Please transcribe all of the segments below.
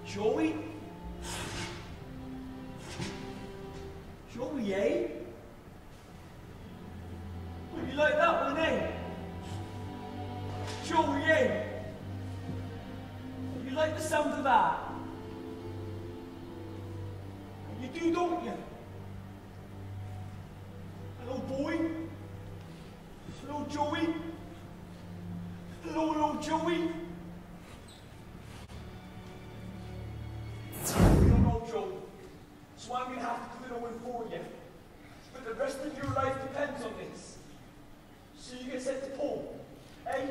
Joey? Joey, eh? Well, you like that one, eh? Joey, eh? You like the sound of that? You do, don't you? Hello, boy. Hello, Joey. Hello, Joey. You don't know, Joey. So I'm going to have to do it all for you. But the rest of your life depends on this. So you get sent to Paul, eh?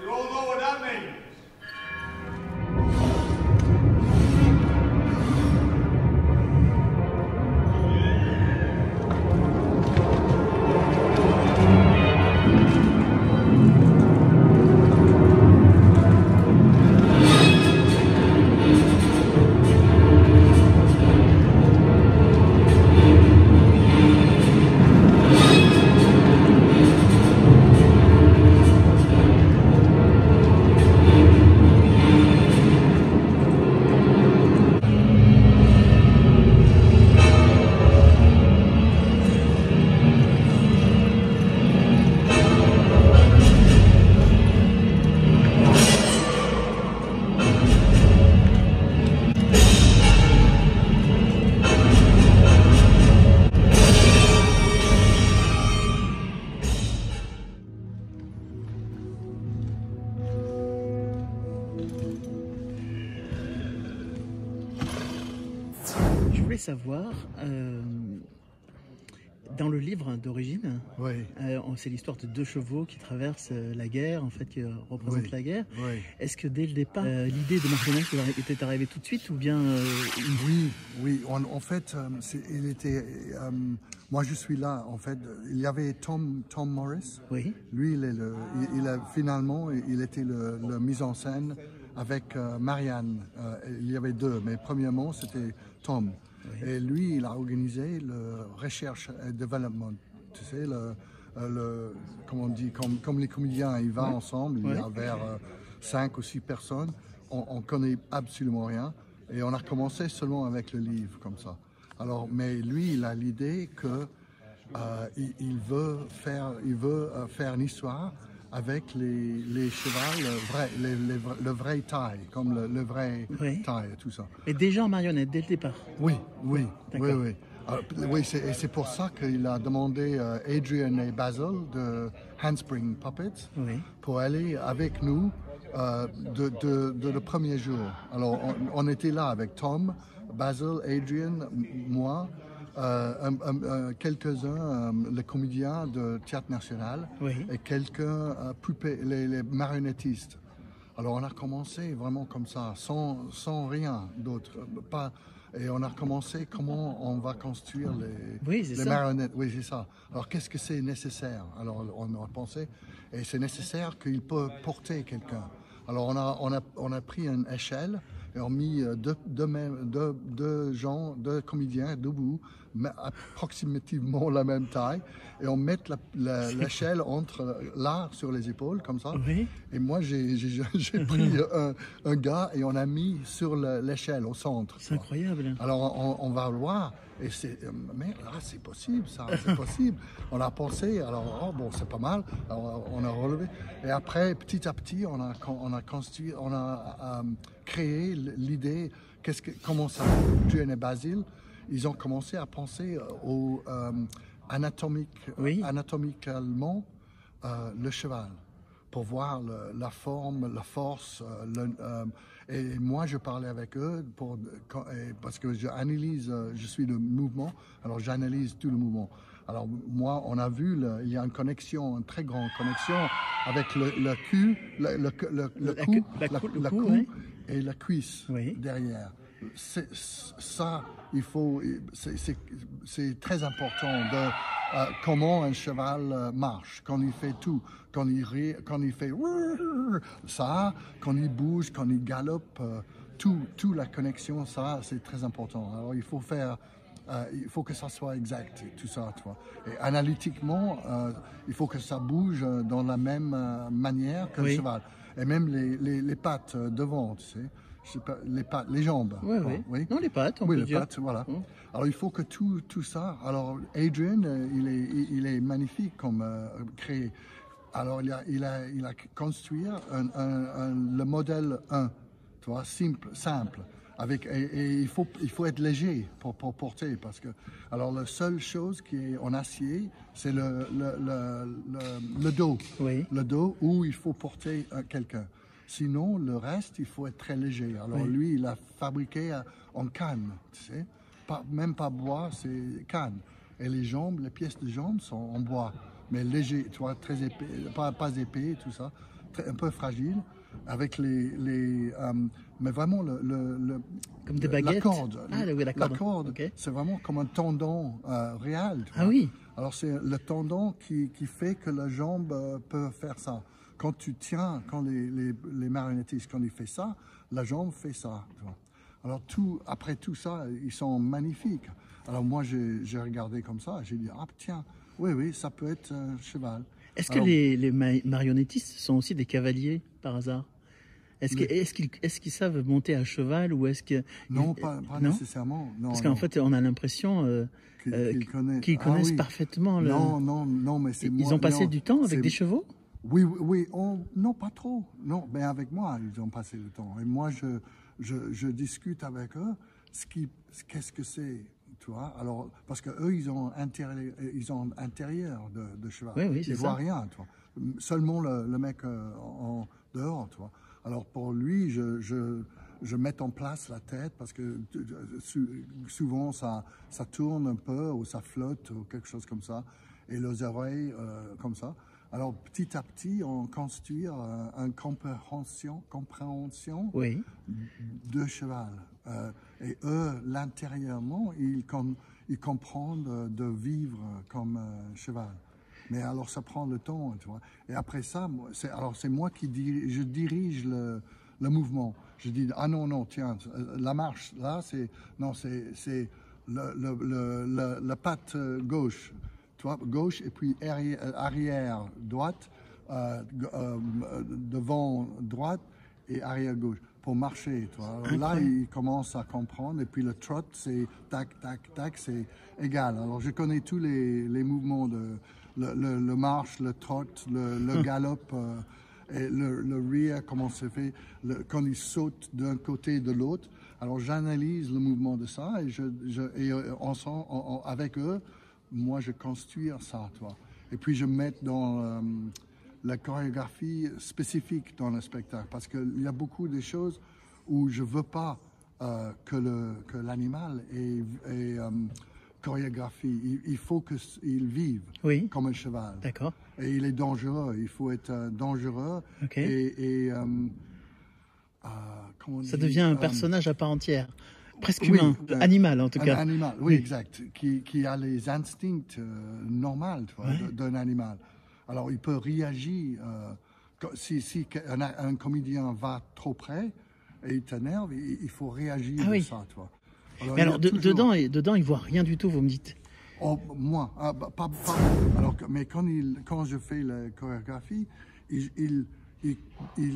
We all know what that means. Je voulais savoir, dans le livre d'origine, Oui. C'est l'histoire de deux chevaux qui traversent la guerre, en fait, qui représentent Oui. la guerre. Oui. Est-ce que dès le départ, l'idée de Marjolaine était arrivée tout de suite ou bien Oui. En fait, il était. Moi, je suis là. En fait, il y avait Tom Morris. Oui. Lui, finalement, il était le mise en scène avec Marianne. Il y avait deux, mais premièrement, c'était Tom. Oui. Et lui, il a organisé le recherche et développement. Tu sais, comme on dit, comme les comédiens, ils vont ensemble. Il y a vers 5 ou 6 personnes. On connaît absolument rien. Et on a commencé seulement avec le livre, comme ça. Alors, mais lui, il a l'idée que il veut faire une histoire avec les chevaux, le vrai taille, comme le vrai taille et tout ça. Et déjà en marionnette, dès le départ? Oui. Oui, et c'est pour ça qu'il a demandé Adrian et Basil de Handspring Puppets pour aller avec nous de le premier jour. Alors, on était là avec Tom, Basil, Adrian, moi, quelques-uns, les comédiens de Théâtre National Oui. et quelques poupées, les marionnettistes. Alors on a commencé vraiment comme ça, sans rien d'autre. Et on a commencé comment on va construire Oui, c'est les ça. marionnettes. Oui, c'est ça. Alors qu'est-ce que c'est nécessaire? Alors on a pensé, et c'est nécessaire qu'il peut porter quelqu'un. Alors on a pris une échelle et on a mis deux comédiens debout, mais approximativement la même taille, et on met l'échelle entre là sur les épaules comme ça. Oui. Et moi j'ai pris un gars et on a mis sur l'échelle au centre. C'est incroyable. Alors on va le voir et mais là c'est possible, ça, c'est possible. On a pensé, alors oh, bon c'est pas mal, alors, on a relevé et après petit à petit on a construit, on a créé l'idée, comment ça, Jane et Basile, ils ont commencé à penser anatomiquement le cheval, pour voir la forme, la force. Et moi, je parlais avec eux parce que je suis le mouvement, alors j'analyse tout le mouvement. Alors moi, on a vu, il y a une très grande connexion avec le cul, le cou oui. et la cuisse derrière. Ça, c'est très important de comment un cheval marche, quand il fait tout, quand il fait ça, quand il bouge, quand il galope, tout la connexion, ça c'est très important. Alors il faut que ça soit exact, tout ça, tu vois. Et analytiquement, il faut que ça bouge dans la même manière que le cheval. Et même les pattes devant, tu sais. Les jambes. Oui. Non, les pattes, les pattes, voilà. Alors il faut que tout ça. Alors Adrian, il est magnifique comme créé. Alors il a construit le modèle 1, tu vois, simple. Et il faut être léger pour porter, parce que alors la seule chose qui est en acier, c'est le dos, le dos où il faut porter quelqu'un. Sinon, le reste, il faut être très léger. Alors lui, il a fabriqué en canne, tu sais. Même pas bois, c'est canne. Et les pièces de jambes sont en bois, mais léger, tu vois, très épais, pas épais, tout ça, un peu fragile, avec mais vraiment comme des baguettes. La corde. La corde. Okay. C'est vraiment comme un tendon réel. Tu vois. Ah oui. Alors c'est le tendon qui fait que la jambe peut faire ça. Quand tu tiens, quand les marionnettistes, quand ils font ça, la jambe fait ça. Tu vois. Alors après tout ça, ils sont magnifiques. Alors moi, j'ai regardé comme ça, j'ai dit, ah tiens, oui, ça peut être un cheval. Est-ce que les marionnettistes sont aussi des cavaliers, par hasard? Est-ce qu'ils savent monter à cheval ou est-ce que... Non, pas nécessairement. Non, parce qu'en fait, on a l'impression qu'ils connaissent parfaitement le... Non, mais c'est Ils ont passé du temps avec des chevaux? Oui, non, pas trop. Non, mais avec moi, ils ont passé le temps. Et moi, je discute avec eux, qu'est-ce que c'est, tu vois. Alors, parce que eux, ils ont intérieur de cheval. Oui, c'est ça. Ils voient rien, tu vois. Seulement le mec en dehors, tu vois. Alors, pour lui, je mets en place la tête parce que souvent, ça tourne un peu ou ça flotte ou quelque chose comme ça. Et les oreilles, comme ça. Alors, petit à petit, on construit une compréhension de cheval. Et eux, l'intérieurement, ils comprennent de vivre comme cheval. Mais alors, ça prend le temps, tu vois. Et après ça, c'est moi qui dirige le mouvement. Je dis, ah non, tiens, la marche, là, c'est la patte gauche. Tu vois, gauche et puis arrière droite, devant droite et arrière gauche pour marcher. Tu vois. Alors là, il commence à comprendre et puis le trot, c'est tac, tac, tac, c'est égal. Alors je connais tous les mouvements le marche, le trot, le galop et le rear, comment c'est fait, quand il saute d'un côté et de l'autre. Alors j'analyse le mouvement de ça et ensemble, avec eux, moi, je construis ça, toi. Et puis, je mets dans la chorégraphie spécifique dans le spectacle. Parce qu'il y a beaucoup de choses où je ne veux pas que l'animal chorégraphie. Il faut qu'il vive Oui. comme un cheval. D'accord. Et il est dangereux. Il faut être dangereux. Ok. Comment on Ça dit, devient un personnage à part entière. Presque oui, humain, animal en tout un cas. animal, oui, exact. Qui a les instincts normaux tu vois, d'un animal. Alors, il peut réagir. Si un comédien va trop près et il t'énerve, il faut réagir Ah de oui. ça. Tu vois. Mais alors, dedans, il voit rien du tout, vous me dites. Oh, moi, pas. Alors, mais quand je fais la chorégraphie, il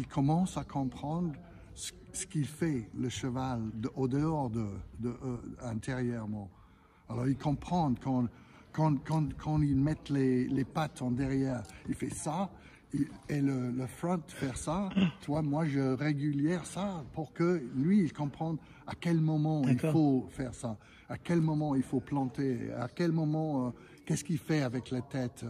commence à comprendre ce qu'il fait, le cheval, au dehors intérieurement. Alors, il comprend quand il met les pattes en derrière, il fait ça, et le front faire ça. Tu vois, moi, je régulière ça pour que lui, il comprenne à quel moment il faut faire ça, à quel moment il faut planter, à quel moment, qu'est-ce qu'il fait avec la tête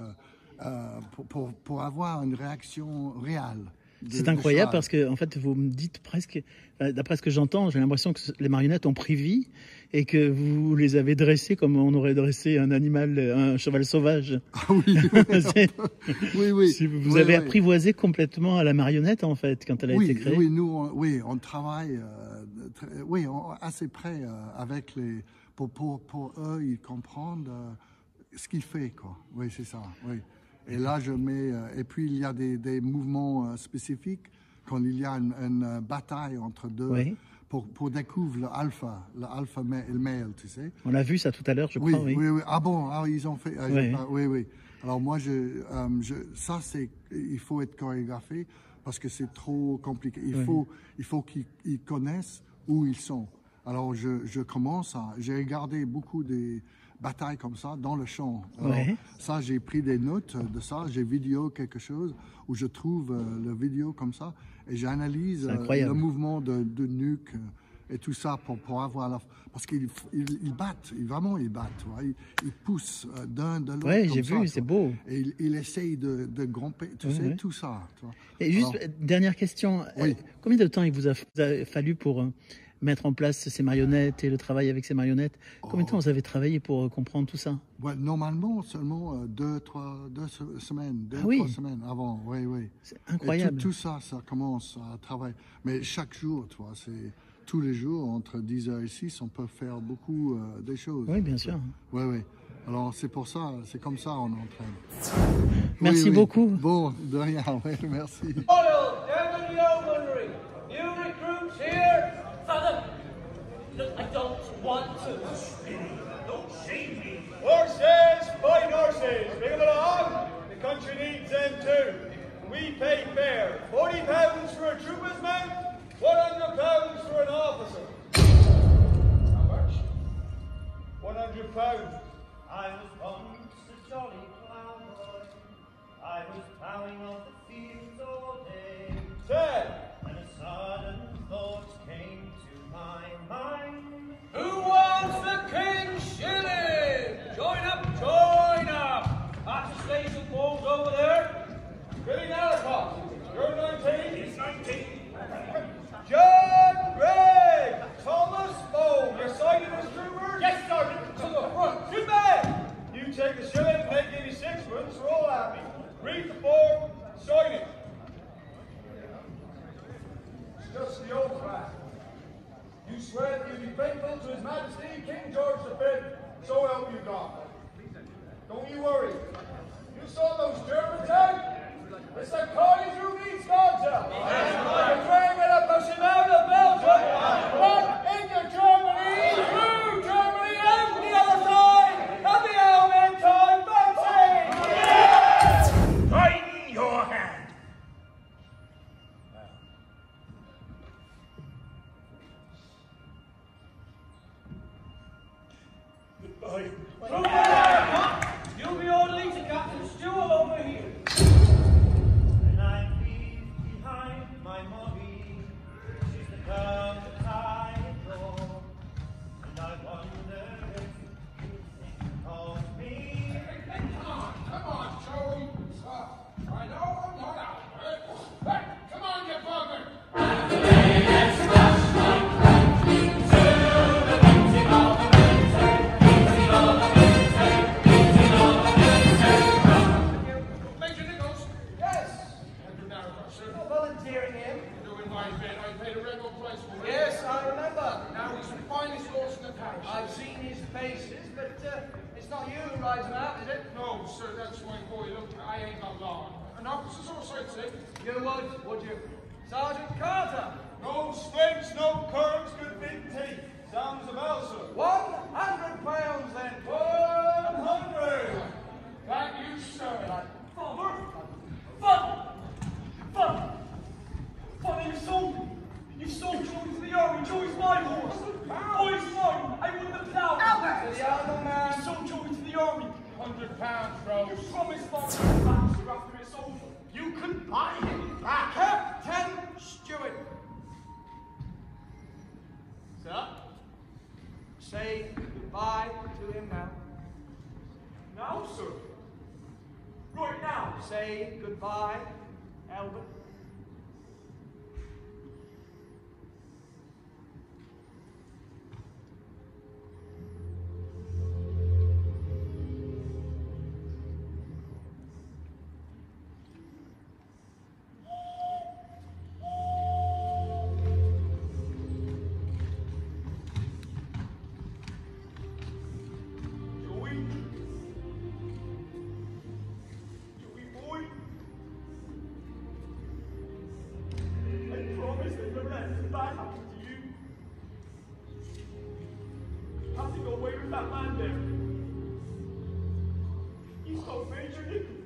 pour avoir une réaction réelle. C'est incroyable parce que, en fait, vous me dites presque, d'après ce que j'entends, j'ai l'impression que les marionnettes ont pris vie et que vous les avez dressées comme on aurait dressé un animal, un cheval sauvage. Ah oui, oui. Vous avez apprivoisé complètement à la marionnette, en fait, quand elle a été créée. Oui, nous, on travaille assez près avec les... Pour eux, ils comprennent ce qu'il fait, quoi. Oui, c'est ça, oui. Et là, je mets... et puis, il y a des mouvements spécifiques quand il y a une bataille entre deux pour découvrir l'alpha et le male, tu sais. On a vu ça tout à l'heure, je crois, oui. Oui. Ah bon, ils ont fait... oui. Alors moi, il faut être chorégraphié parce que c'est trop compliqué. Il faut qu'ils connaissent où ils sont. Alors, je commence j'ai regardé beaucoup des batailles comme ça dans le champ. Alors, ça, j'ai pris des notes de ça, j'ai vidéo quelque chose où je trouve le vidéo comme ça et j'analyse le mouvement de nuque et tout ça pour avoir parce qu'ils battent, vraiment ils battent, ils poussent d'un de l'autre. Oui, j'ai vu, c'est beau. Et il essaye de grimper, tu sais, tout ça. Tu vois. Et juste, dernière question, combien de temps il vous a fallu pour mettre en place ces marionnettes et le travail avec ces marionnettes? Combien de temps vous avez travaillé pour comprendre tout ça? Normalement, seulement 2 semaines, 3 semaines avant, oui. C'est incroyable. Et tout ça commence à travailler. Mais chaque jour, tu vois, c'est tous les jours, entre 10h et 6, on peut faire beaucoup des choses. Oui, bien sûr. Oui. Alors, c'est pour ça, c'est comme ça on entraîne. Merci beaucoup. Bon, de rien, merci. New recruits here. Father, look, I don't want to. Don't shame me. Horses, fine horses. Bring them along. The country needs them too. We pay fair. £40 for a trooper's man, £100 for an officer. How much? £100. I was once a jolly clown boy. I was plowing off the fields all day. 10. And a sudden thought came to my mind. Who wants the king's shilling? Join up. That's the station balls over there. Billy Nallicott. You're 19. He's 19. John Gregg. Thomas Bow. You're signing as troopers? Yes, Sergeant. To the front. Good man. You take the shilling and they give you sixpence. We're all happy. Read the form. Sign it. Just the old fact. You swear that you'll be faithful to His Majesty King George V. So help you God. Don't you worry. You saw those Germans out? It's like calling through these gods out. They're trying to push him out of Belgium. Run into Germany, through Germany, out the other side, and the Alman time fancy. Tighten your hand. You'll be orderly to Captain Stewart over here. And I leave behind my mortgage. Wallace, woman. Yes, I remember. Now, he's the finest horse in the parish. I've seen his paces, but it's not you who rides him out, is it? No, sir, that's my boy. Look, I ain't got long. An officer's horse, I'd say. You would you? Sergeant Carter! No strengths, no curves, good big teeth. Sounds the bell, sir. £100 then. 100! Thank you, sir. Father! Father! Father! Father, you sold me! You sold Joey to the army. Joey's my horse! Boy's mine! I won the plough! To the other man. You sold Joey to the army! £100, Rose. You promised Father to back you after it's over. You could buy him back. Captain Stewart. Sir? Say goodbye to him now. Now, sir? Right now? Say goodbye, Albert. Joey? Joey boy? I promise I'll never let anything bad happen to you. You have to go away with that man there. He's called Major Nichols.